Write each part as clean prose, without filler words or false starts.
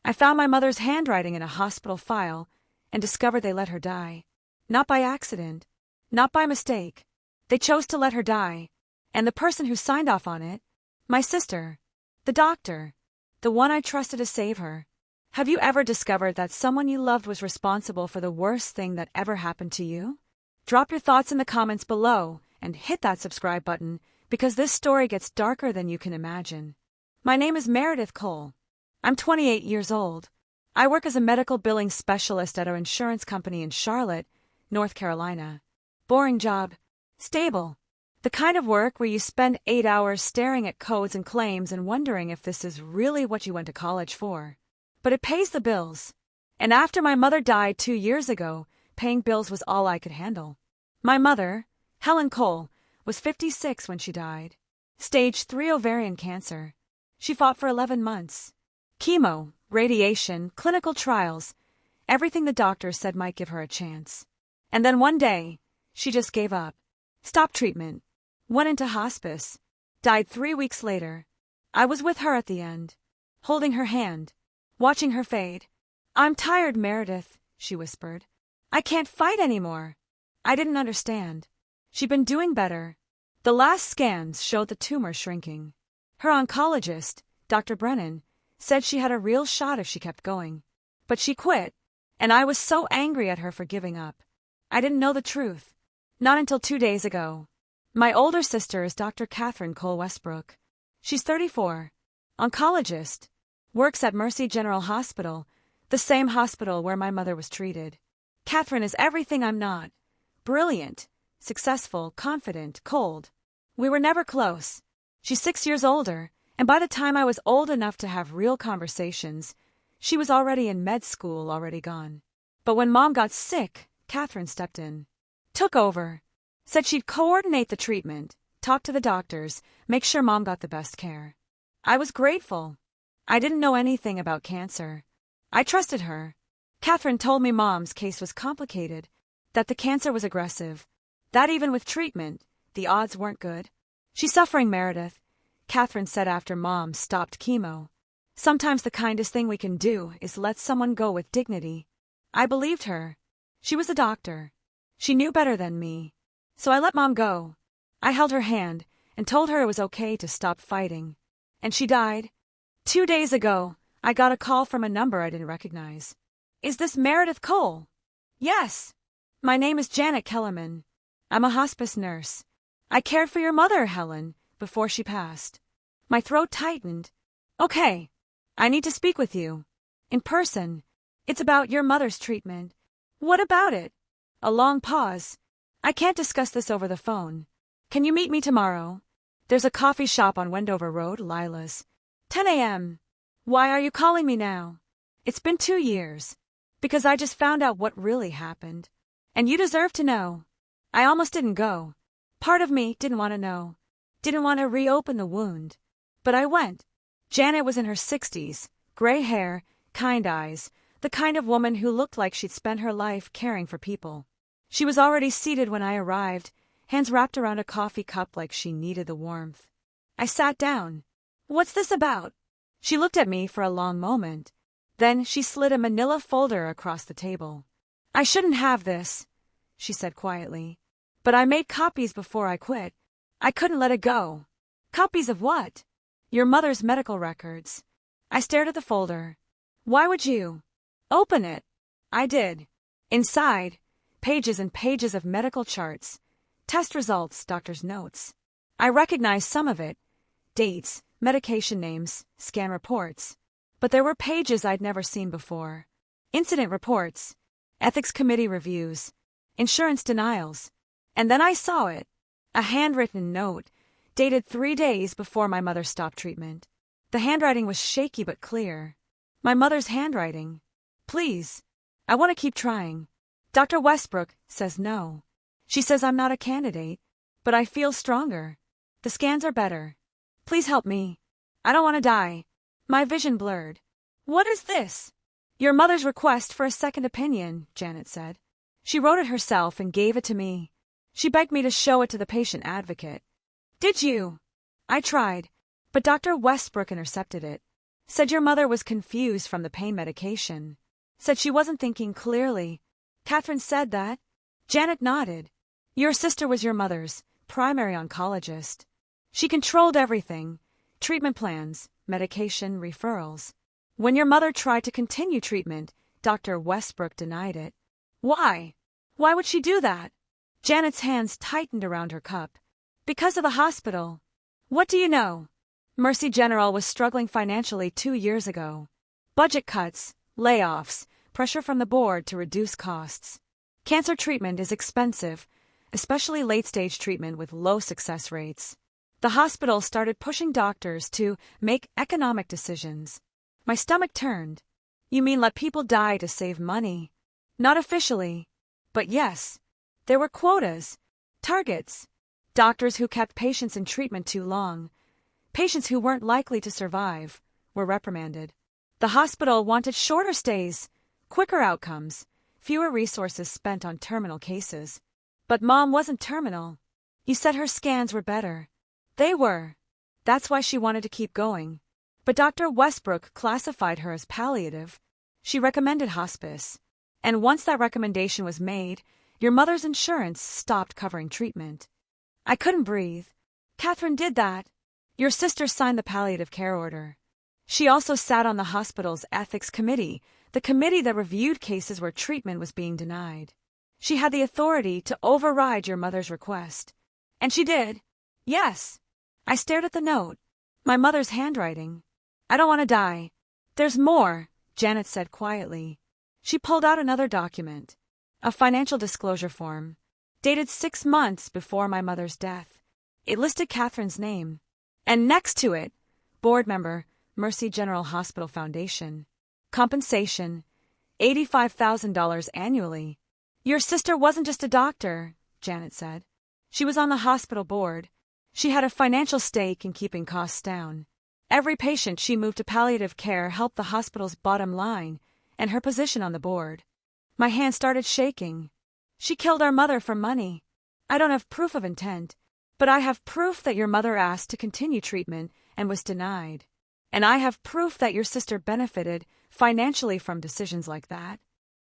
I found my mother's handwriting in a hospital file and discovered they let her die. Not by accident. Not by mistake. They chose to let her die. And the person who signed off on it, my sister, the doctor, the one I trusted to save her. Have you ever discovered that someone you loved was responsible for the worst thing that ever happened to you? Drop your thoughts in the comments below and hit that subscribe button because this story gets darker than you can imagine. My name is Meredith Cole. I'm 28 years old. I work as a medical billing specialist at an insurance company in Charlotte, North Carolina. Boring job. Stable. The kind of work where you spend 8 hours staring at codes and claims and wondering if this is really what you went to college for. But it pays the bills. And after my mother died 2 years ago, paying bills was all I could handle. My mother, Helen Cole, was 56 when she died. Stage 3 ovarian cancer. She fought for 11 months. Chemo, radiation, clinical trials, everything the doctors said might give her a chance. And then one day, she just gave up. Stopped treatment. Went into hospice. Died 3 weeks later. I was with her at the end, holding her hand, watching her fade. "I'm tired, Meredith," she whispered. "I can't fight anymore." I didn't understand. She'd been doing better. The last scans showed the tumor shrinking. Her oncologist, Dr. Brennan, said she had a real shot if she kept going. But she quit, and I was so angry at her for giving up. I didn't know the truth. Not until 2 days ago. My older sister is Dr. Catherine Cole Westbrook. She's 34. Oncologist. Works at Mercy General Hospital, the same hospital where my mother was treated. Catherine is everything I'm not. Brilliant, successful, confident, cold. We were never close. She's 6 years older, and by the time I was old enough to have real conversations, she was already in med school, already gone. But when Mom got sick, Catherine stepped in. Took over. Said she'd coordinate the treatment, talk to the doctors, make sure Mom got the best care. I was grateful. I didn't know anything about cancer. I trusted her. Catherine told me Mom's case was complicated, that the cancer was aggressive, that even with treatment, the odds weren't good. "She's suffering, Meredith," Catherine said after Mom stopped chemo. "Sometimes the kindest thing we can do is let someone go with dignity." I believed her. She was a doctor. She knew better than me. So I let Mom go. I held her hand and told her it was okay to stop fighting. And she died. 2 days ago, I got a call from a number I didn't recognize. "Is this Meredith Cole?" "Yes." "My name is Janet Kellerman. I'm a hospice nurse. I cared for your mother, Helen, before she passed." My throat tightened. "Okay. I need to speak with you. In person. It's about your mother's treatment." "What about it?" A long pause. "I can't discuss this over the phone. Can you meet me tomorrow? There's a coffee shop on Wendover Road, Lila's. 10 a.m. "Why are you calling me now?" "It's been 2 years. Because I just found out what really happened. And you deserve to know. I almost didn't go. Part of me didn't want to know. Didn't want to reopen the wound. But I went." Janet was in her 60s, gray hair, kind eyes, the kind of woman who looked like she'd spent her life caring for people. She was already seated when I arrived, hands wrapped around a coffee cup like she needed the warmth. I sat down. "What's this about?" She looked at me for a long moment. Then she slid a manila folder across the table. "I shouldn't have this," she said quietly. "But I made copies before I quit. I couldn't let it go." "Copies of what?" "Your mother's medical records." I stared at the folder. "Why would you?" "Open it." I did. Inside, pages and pages of medical charts, test results, doctor's notes. I recognized some of it. Dates, medication names, scan reports. But there were pages I'd never seen before. Incident reports, ethics committee reviews, insurance denials. And then I saw it. A handwritten note, dated 3 days before my mother stopped treatment. The handwriting was shaky but clear. My mother's handwriting. "Please. I want to keep trying. Dr. Westbrook says no. She says I'm not a candidate, but I feel stronger. The scans are better. Please help me. I don't want to die." My vision blurred. "What is this?" "Your mother's request for a second opinion," Janet said. "She wrote it herself and gave it to me. She begged me to show it to the patient advocate." "Did you?" I tried, but Dr. Westbrook intercepted it. Said your mother was confused from the pain medication. Said she wasn't thinking clearly. Catherine said that. Janet nodded. Your sister was your mother's primary oncologist. She controlled everything: treatment plans, medication, referrals. When your mother tried to continue treatment, Dr. Westbrook denied it. Why? Why would she do that? Janet's hands tightened around her cup. Because of the hospital. What do you know? Mercy General was struggling financially 2 years ago. Budget cuts, layoffs, pressure from the board to reduce costs. Cancer treatment is expensive, especially late-stage treatment with low success rates. The hospital started pushing doctors to make economic decisions. My stomach turned. You mean let people die to save money? Not officially. But yes, there were quotas, targets. Doctors who kept patients in treatment too long, patients who weren't likely to survive, were reprimanded. The hospital wanted shorter stays, quicker outcomes, fewer resources spent on terminal cases. But Mom wasn't terminal. You said her scans were better. They were. That's why she wanted to keep going. But Dr. Westbrook classified her as palliative. She recommended hospice. And once that recommendation was made, your mother's insurance stopped covering treatment. I couldn't breathe. Catherine did that. Your sister signed the palliative care order. She also sat on the hospital's ethics committee, the committee that reviewed cases where treatment was being denied. She had the authority to override your mother's request. And she did. Yes. I stared at the note. My mother's handwriting. I don't want to die. There's more, Janet said quietly. She pulled out another document. A financial disclosure form. Dated 6 months before my mother's death. It listed Catherine's name. And next to it, board member, Mercy General Hospital Foundation. Compensation, $85,000 annually. Your sister wasn't just a doctor, Janet said. She was on the hospital board. She had a financial stake in keeping costs down. Every patient she moved to palliative care helped the hospital's bottom line and her position on the board. My hand started shaking. She killed our mother for money. I don't have proof of intent, but I have proof that your mother asked to continue treatment and was denied. And I have proof that your sister benefited financially from decisions like that.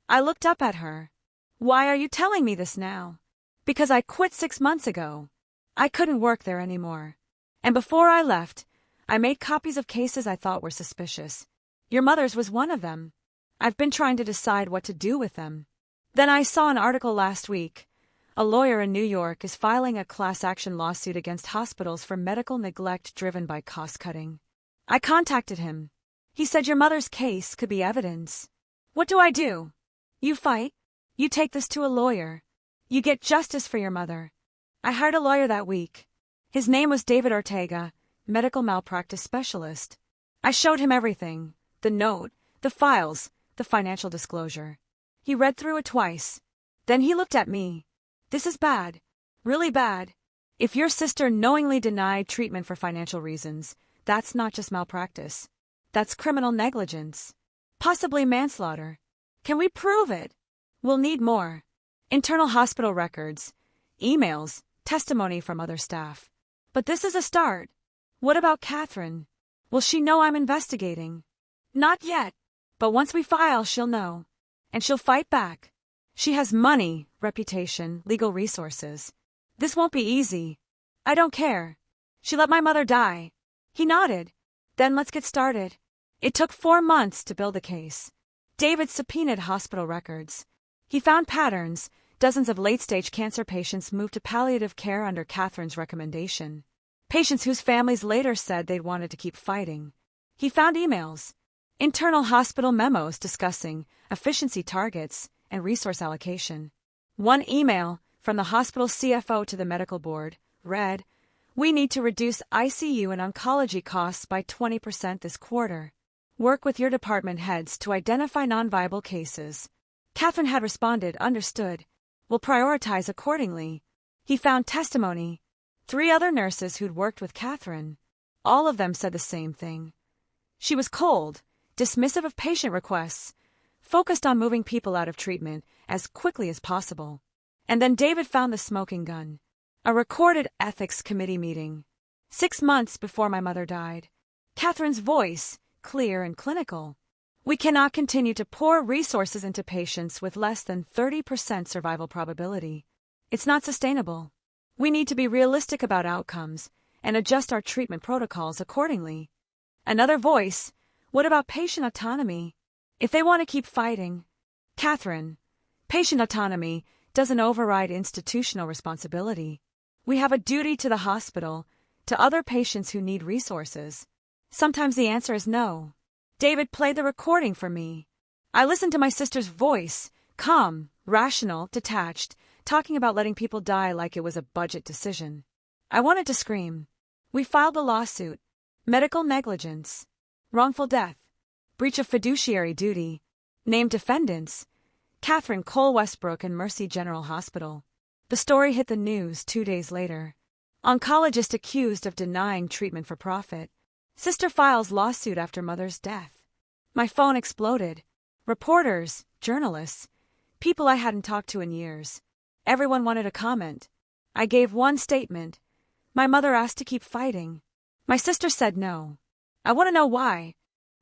I looked up at her. Why are you telling me this now? Because I quit 6 months ago. I couldn't work there anymore. And before I left, I made copies of cases I thought were suspicious. Your mother's was one of them. I've been trying to decide what to do with them. Then I saw an article last week. A lawyer in New York is filing a class action lawsuit against hospitals for medical neglect driven by cost-cutting. I contacted him. He said your mother's case could be evidence. What do I do? You fight. You take this to a lawyer. You get justice for your mother. I hired a lawyer that week. His name was David Ortega, medical malpractice specialist. I showed him everything: the note, the files, the financial disclosure. He read through it twice. Then he looked at me. This is bad. Really bad. If your sister knowingly denied treatment for financial reasons, that's not just malpractice. That's criminal negligence. Possibly manslaughter. Can we prove it? We'll need more. Internal hospital records, emails, testimony from other staff. But this is a start. What about Catherine? Will she know I'm investigating? Not yet. But once we file, she'll know. And she'll fight back. She has money, reputation, legal resources. This won't be easy. I don't care. She let my mother die. He nodded. Then let's get started. It took 4 months to build the case. David subpoenaed hospital records. He found patterns. Dozens of late-stage cancer patients moved to palliative care under Catherine's recommendation. Patients whose families later said they'd wanted to keep fighting. He found emails. Internal hospital memos discussing efficiency targets and resource allocation. One email from the hospital CFO to the medical board read, "We need to reduce ICU and oncology costs by 20% this quarter. Work with your department heads to identify non-viable cases." Catherine had responded, "Understood. We'll prioritize accordingly." He found testimony. 3 other nurses who'd worked with Catherine. All of them said the same thing. She was cold, dismissive of patient requests, focused on moving people out of treatment as quickly as possible. And then David found the smoking gun. A recorded ethics committee meeting. 6 months before my mother died. Catherine's voice, clear and clinical. We cannot continue to pour resources into patients with less than 30% survival probability. It's not sustainable. We need to be realistic about outcomes and adjust our treatment protocols accordingly. Another voice: what about patient autonomy? If they want to keep fighting. Catherine, patient autonomy doesn't override institutional responsibility. We have a duty to the hospital, to other patients who need resources. Sometimes the answer is no. David played the recording for me. I listened to my sister's voice, calm, rational, detached, talking about letting people die like it was a budget decision. I wanted to scream. We filed a lawsuit. Medical negligence, wrongful death, breach of fiduciary duty, named defendants, Catherine Cole Westbrook and Mercy General Hospital. The story hit the news 2 days later. Oncologist accused of denying treatment for profit. Sister files lawsuit after mother's death. My phone exploded. Reporters, journalists, people I hadn't talked to in years. Everyone wanted a comment. I gave one statement. My mother asked to keep fighting. My sister said no. I want to know why.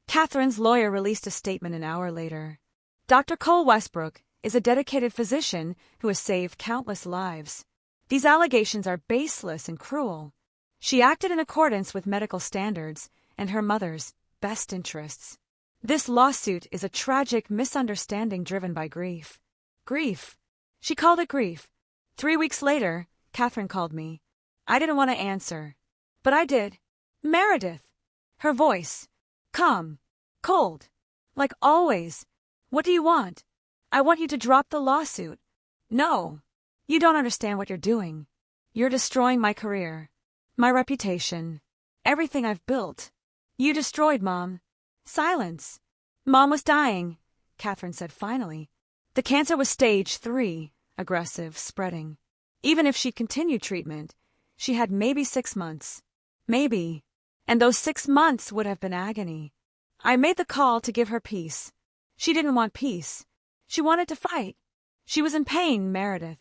Catherine's lawyer released a statement an hour later. Dr. Cole Westbrook is a dedicated physician who has saved countless lives. These allegations are baseless and cruel. She acted in accordance with medical standards and her mother's best interests. This lawsuit is a tragic misunderstanding driven by grief. Grief. She called it grief. 3 weeks later, Catherine called me. I didn't want to answer. But I did. Meredith. Her voice. Calm. Cold. Like always. What do you want? I want you to drop the lawsuit. No. You don't understand what you're doing. You're destroying my career. My reputation. Everything I've built. You destroyed, Mom. Silence. Mom was dying, Catherine said finally. The cancer was stage 3, aggressive, spreading. Even if she'd continued treatment, she had maybe 6 months. Maybe. And those 6 months would have been agony. I made the call to give her peace. She didn't want peace. She wanted to fight. She was in pain, Meredith.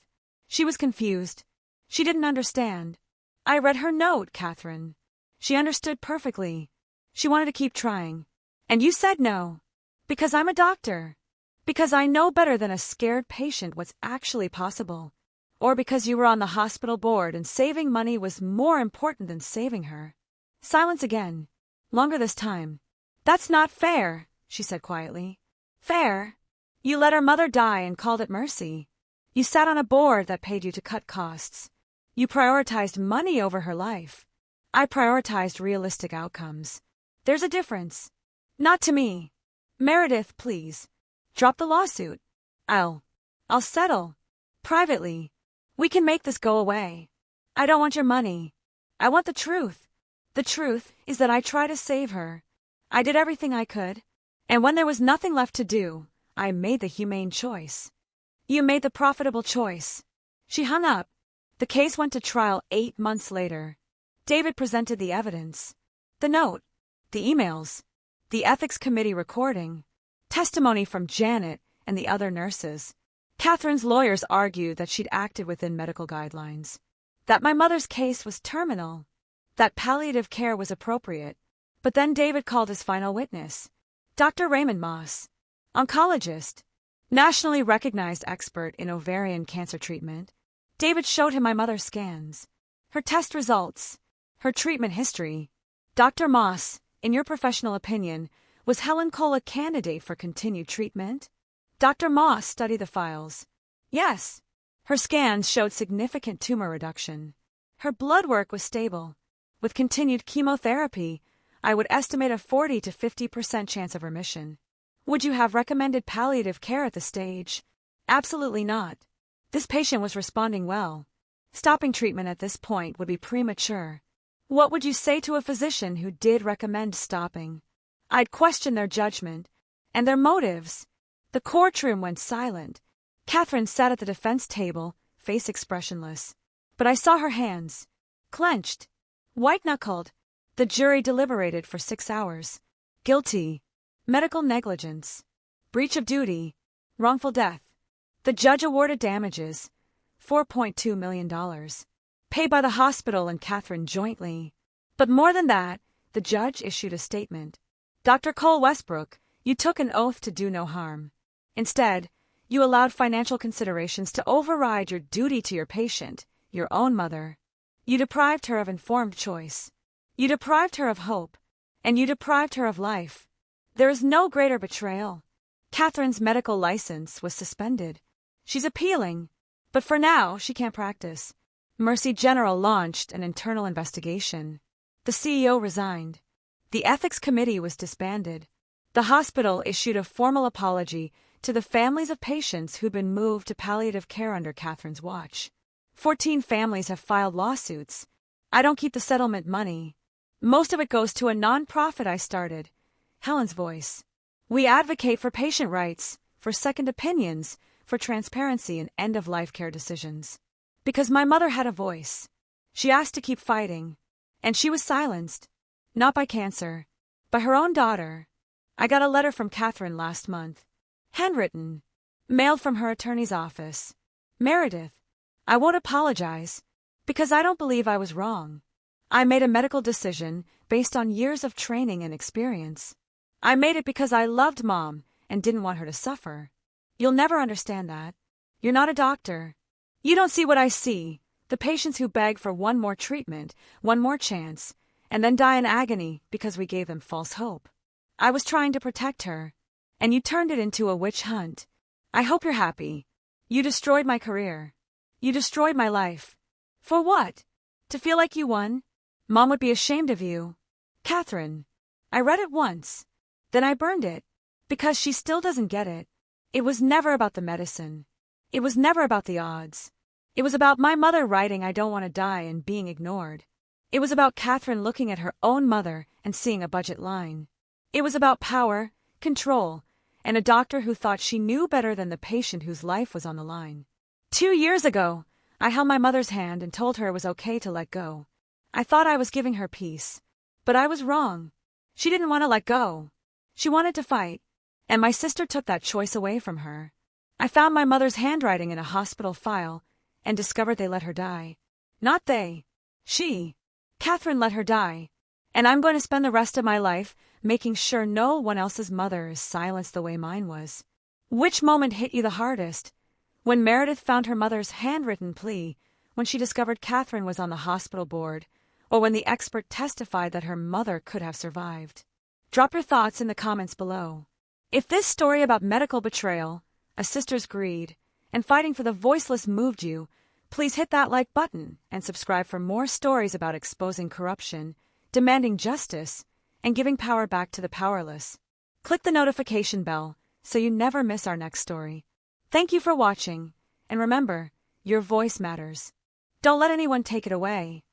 She was confused. She didn't understand. I read her note, Catherine. She understood perfectly. She wanted to keep trying. And you said no. Because I'm a doctor. Because I know better than a scared patient what's actually possible. Or because you were on the hospital board and saving money was more important than saving her. Silence again. Longer this time. That's not fair, she said quietly. Fair? You let her mother die and called it mercy. You sat on a board that paid you to cut costs. You prioritized money over her life. I prioritized realistic outcomes. There's a difference. Not to me. Meredith, please. Drop the lawsuit. I'll settle. Privately. We can make this go away. I don't want your money. I want the truth. The truth is that I tried to save her. I did everything I could. And when there was nothing left to do, I made the humane choice. You made the profitable choice. She hung up. The case went to trial 8 months later. David presented the evidence. The note. The emails. The ethics committee recording. Testimony from Janet and the other nurses. Catherine's lawyers argued that she'd acted within medical guidelines. That my mother's case was terminal. That palliative care was appropriate. But then David called his final witness. Dr. Raymond Moss. Oncologist. Nationally recognized expert in ovarian cancer treatment. David showed him my mother's scans. Her test results. Her treatment history. Dr. Moss, in your professional opinion, was Helen Cole a candidate for continued treatment? Dr. Moss studied the files. Yes. Her scans showed significant tumor reduction. Her blood work was stable. With continued chemotherapy, I would estimate a 40 to 50% chance of remission. Would you have recommended palliative care at this stage? Absolutely not. This patient was responding well. Stopping treatment at this point would be premature. What would you say to a physician who did recommend stopping? I'd question their judgment and their motives. The courtroom went silent. Catherine sat at the defense table, face expressionless. But I saw her hands. Clenched. White-knuckled. The jury deliberated for 6 hours. Guilty. Medical negligence. Breach of duty. Wrongful death. The judge awarded damages. $4.2 million. Paid by the hospital and Catherine jointly. But more than that, the judge issued a statement. Dr. Cole Westbrook, you took an oath to do no harm. Instead, you allowed financial considerations to override your duty to your patient, your own mother. You deprived her of informed choice. You deprived her of hope. And you deprived her of life. There is no greater betrayal. Catherine's medical license was suspended. She's appealing, but for now she can't practice. Mercy General launched an internal investigation. The CEO resigned. The ethics committee was disbanded. The hospital issued a formal apology to the families of patients who'd been moved to palliative care under Catherine's watch. 14 families have filed lawsuits. I don't keep the settlement money. Most of it goes to a non-profit I started, Helen's Voice. We advocate for patient rights, for second opinions, for transparency in end-of-life care decisions. Because my mother had a voice. She asked to keep fighting, and she was silenced. Not by cancer, by her own daughter. I got a letter from Catherine last month. Handwritten. Mailed from her attorney's office. Meredith, I won't apologize, because I don't believe I was wrong. I made a medical decision based on years of training and experience. I made it because I loved Mom and didn't want her to suffer. You'll never understand that. You're not a doctor. You don't see what I see, the patients who beg for one more treatment, one more chance, and then die in agony because we gave them false hope. I was trying to protect her, and you turned it into a witch hunt. I hope you're happy. You destroyed my career. You destroyed my life. For what? To feel like you won? Mom would be ashamed of you. Catherine, I read it once. Then I burned it. Because she still doesn't get it. It was never about the medicine. It was never about the odds. It was about my mother writing I don't want to die and being ignored. It was about Catherine looking at her own mother and seeing a budget line. It was about power, control, and a doctor who thought she knew better than the patient whose life was on the line. 2 years ago, I held my mother's hand and told her it was okay to let go. I thought I was giving her peace. But I was wrong. She didn't want to let go. She wanted to fight. And my sister took that choice away from her. I found my mother's handwriting in a hospital file and discovered they let her die. Not they. She. Catherine let her die. And I'm going to spend the rest of my life making sure no one else's mother is silenced the way mine was. Which moment hit you the hardest? When Meredith found her mother's handwritten plea, when she discovered Catherine was on the hospital board, or when the expert testified that her mother could have survived? Drop your thoughts in the comments below. If this story about medical betrayal, a sister's greed, and fighting for the voiceless moved you, please hit that like button and subscribe for more stories about exposing corruption, demanding justice, and giving power back to the powerless. Click the notification bell so you never miss our next story. Thank you for watching, and remember, your voice matters. Don't let anyone take it away.